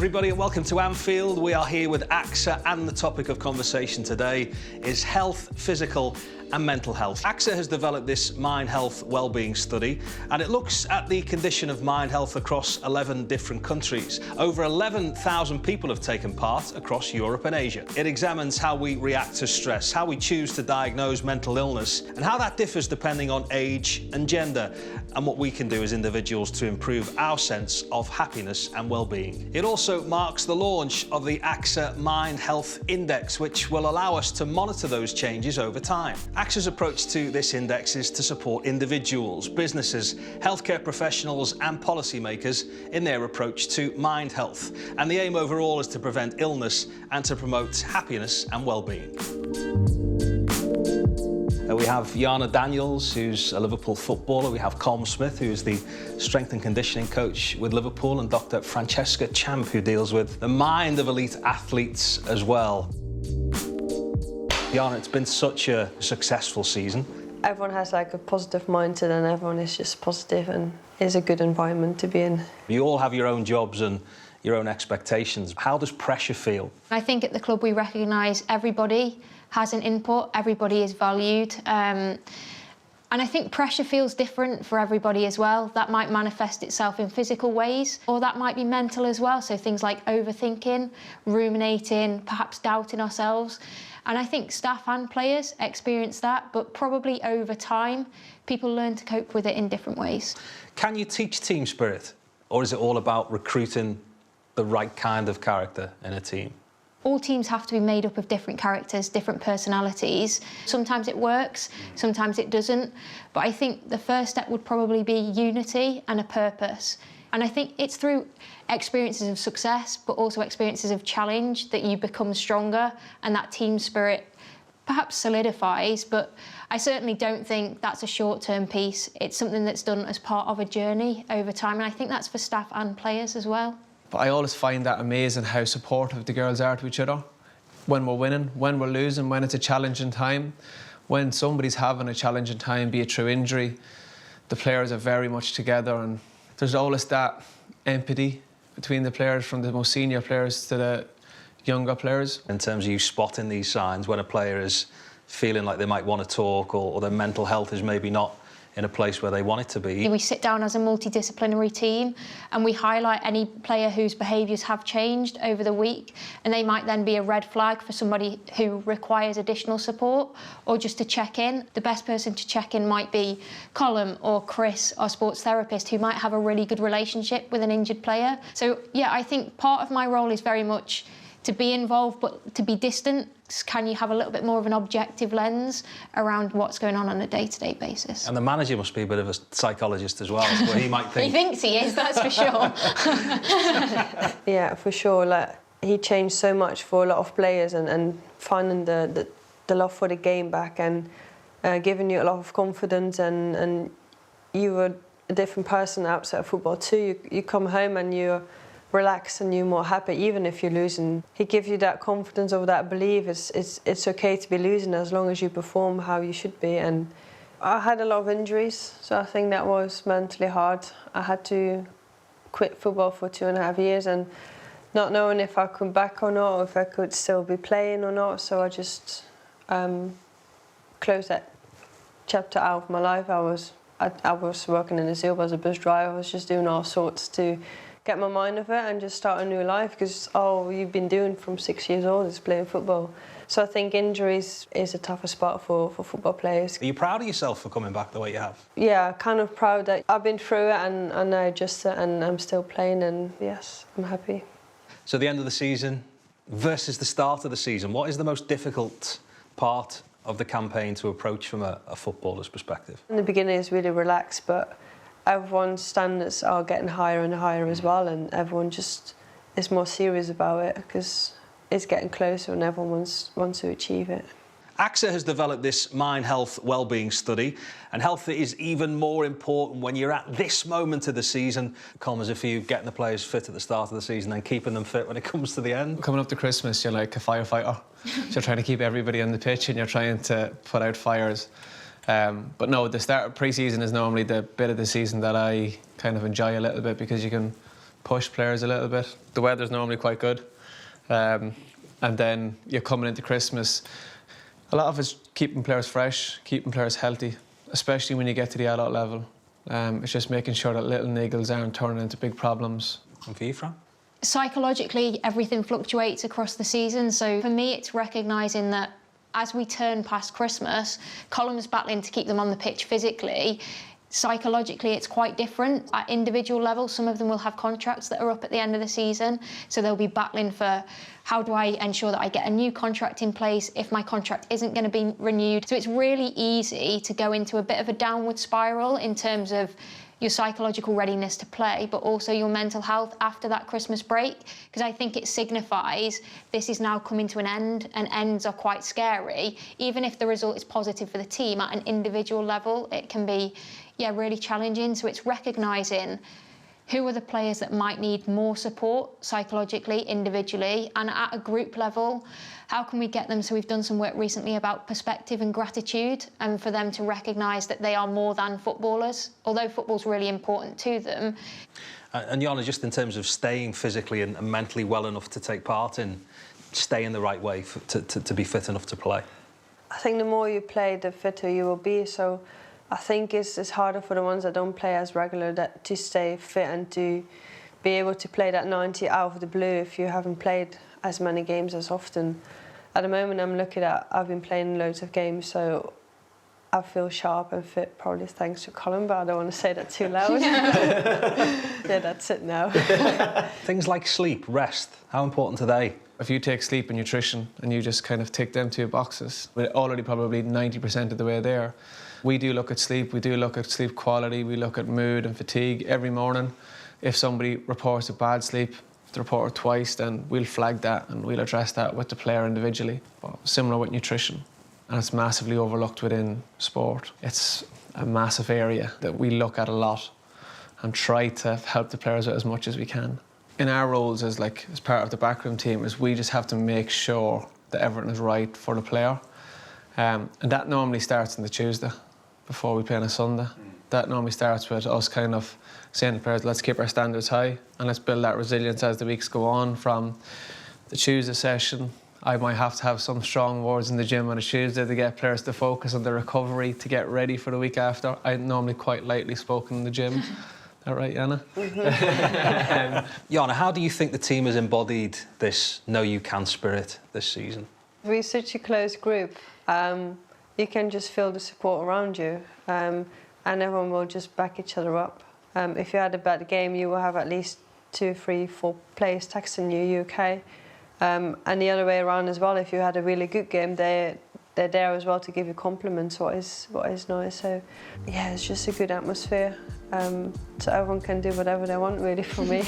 everybody, and welcome to Anfield. We are here with AXA, and the topic of conversation today is health, physical and mental health. AXA has developed this Mind Health Wellbeing study, and it looks at the condition of mind health across 11 different countries. Over 11,000 people have taken part across Europe and Asia. It examines how we react to stress, how we choose to diagnose mental illness, and how that differs depending on age and gender, and what we can do as individuals to improve our sense of happiness and well-being. It also marks the launch of the AXA Mind Health Index, which will allow us to monitor those changes over time. AXA's approach to this index is to support individuals, businesses, healthcare professionals and policymakers in their approach to mind health. And the aim overall is to prevent illness and to promote happiness and well-being. We have Yana Daniels, who's a Liverpool footballer. We have Colm Smith, who is the strength and conditioning coach with Liverpool, and Dr. Francesca Champ, who deals with the mind of elite athletes as well. Yana, it's been such a successful season. Everyone has like a positive mindset and everyone is just positive, and it's a good environment to be in. You all have your own jobs and your own expectations. How does pressure feel? I think at the club we recognise everybody has an input, everybody is valued. And I think pressure feels different for everybody as well. That might manifest itself in physical ways, or that might be mental as well. So things like overthinking, ruminating, perhaps doubting ourselves. And I think staff and players experience that, but probably over time, people learn to cope with it in different ways. Can you teach team spirit, or is it all about recruiting the right kind of character in a team? All teams have to be made up of different characters, different personalities. Sometimes it works, sometimes it doesn't. But I think the first step would probably be unity and a purpose. And I think it's through experiences of success, but also experiences of challenge, that you become stronger and that team spirit perhaps solidifies. But I certainly don't think that's a short-term piece. It's something that's done as part of a journey over time. And I think that's for staff and players as well. But I always find that amazing how supportive the girls are to each other. When we're winning, when we're losing, when it's a challenging time, when somebody's having a challenging time, be it through injury, the players are very much together, and there's always that empathy between the players, from the most senior players to the younger players. In terms of you spotting these signs when a player is feeling like they might want to talk, or their mental health is maybe not in a place where they want it to be. We sit down as a multidisciplinary team and we highlight any player whose behaviours have changed over the week, and they might then be a red flag for somebody who requires additional support, or just to check in. The best person to check in might be Colm or Chris, our sports therapist, who might have a really good relationship with an injured player. So yeah, I think part of my role is very much to be involved, but to be distant. Can you have a little bit more of an objective lens around what's going on a day-to-day basis? And the manager must be a bit of a psychologist as well, where he might think... He thinks he is, that's for sure. Yeah, for sure. Like, he changed so much for a lot of players, and finding the love for the game back, and giving you a lot of confidence, and you were a different person outside of football too. You come home and you're relaxed and you're more happy, even if you're losing. He gives you that confidence, or that belief it's okay to be losing as long as you perform how you should be. And I had a lot of injuries, so I think that was mentally hard. I had to quit football for 2.5 years, and not knowing if I could back or not, or if I could still be playing or not. So I just closed that chapter out of my life. I was working in a Zilba as a bus driver. I was just doing all sorts to get my mind off it and just start a new life, because all you've been doing from 6 years old is playing football. So I think injuries is a tougher spot for football players. Are you proud of yourself for coming back the way you have? Yeah, kind of proud that I've been through it, and I adjusted, and I'm still playing, and yes, I'm happy. So the end of the season versus the start of the season, what is the most difficult part of the campaign to approach from a footballer's perspective? In the beginning it's really relaxed, but everyone's standards are getting higher and higher as well, and everyone just is more serious about it because it's getting closer and everyone wants to achieve it. AXA has developed this Mind Health Wellbeing study, and health is even more important when you're at this moment of the season. Colm, as if you getting the players fit at the start of the season and keeping them fit when it comes to the end. Coming up to Christmas, you're like a firefighter. So you're trying to keep everybody on the pitch and you're trying to put out fires. But no, the start of pre-season is normally the bit of the season that I kind of enjoy a little bit, because you can push players a little bit. The weather's normally quite good. And then you're coming into Christmas. A lot of it's keeping players fresh, keeping players healthy, especially when you get to the adult level. It's just making sure that little niggles aren't turning into big problems. And for you, Fran? Psychologically, everything fluctuates across the season. So for me, it's recognising that as we turn past Christmas, Column's battling to keep them on the pitch physically. Psychologically, it's quite different. At individual level, some of them will have contracts that are up at the end of the season, so they'll be battling for how do I ensure that I get a new contract in place if my contract isn't going to be renewed. So it's really easy to go into a bit of a downward spiral in terms of your psychological readiness to play, but also your mental health after that Christmas break, because I think it signifies this is now coming to an end, and ends are quite scary. Even if the result is positive for the team, at an individual level, it can be, really challenging. So it's recognising who are the players that might need more support psychologically, individually, and at a group level, how can we get them? So we've done some work recently about perspective and gratitude, and for them to recognise that they are more than footballers, although football's really important to them. And Yana, just in terms of staying physically and mentally well enough to take part in staying the right way to be fit enough to play? I think the more you play, the fitter you will be. So I think it's harder for the ones that don't play as regular to stay fit and to be able to play that 90 out of the blue if you haven't played as many games as often. At the moment, I'm looking at, I've been playing loads of games, so I feel sharp and fit, probably thanks to Colin, but I don't want to say that too loud. Yeah, that's it now. Things like sleep, rest, how important are they? If you take sleep and nutrition and you just kind of tick them 2 boxes, we're already probably 90% of the way there. We do look at sleep, we do look at sleep quality, we look at mood and fatigue every morning. If somebody reports a bad sleep, if they report it twice, then we'll flag that and we'll address that with the player individually. But similar with nutrition, and it's massively overlooked within sport. It's a massive area that we look at a lot and try to help the players out as much as we can. In our roles as part of the backroom team, is we just have to make sure that everything is right for the player. And that normally starts on the Tuesday before we play on a Sunday. That normally starts with us kind of saying to the players, let's keep our standards high and let's build that resilience as the weeks go on. From the Tuesday session, I might have to have some strong words in the gym on a Tuesday to get players to focus on the recovery, to get ready for the week after. I'm normally quite lightly spoken in the gym. Is that right, Yana? Yana, how do you think the team has embodied this know you can spirit this season? We're such a close group. You can just feel the support around you, and everyone will just back each other up. If you had a bad game, you will have at least 2, 3, 4 players texting you okay? And the other way around as well. If you had a really good game, they're there as well to give you compliments, what is nice. So yeah, it's just a good atmosphere. So everyone can do whatever they want really for me.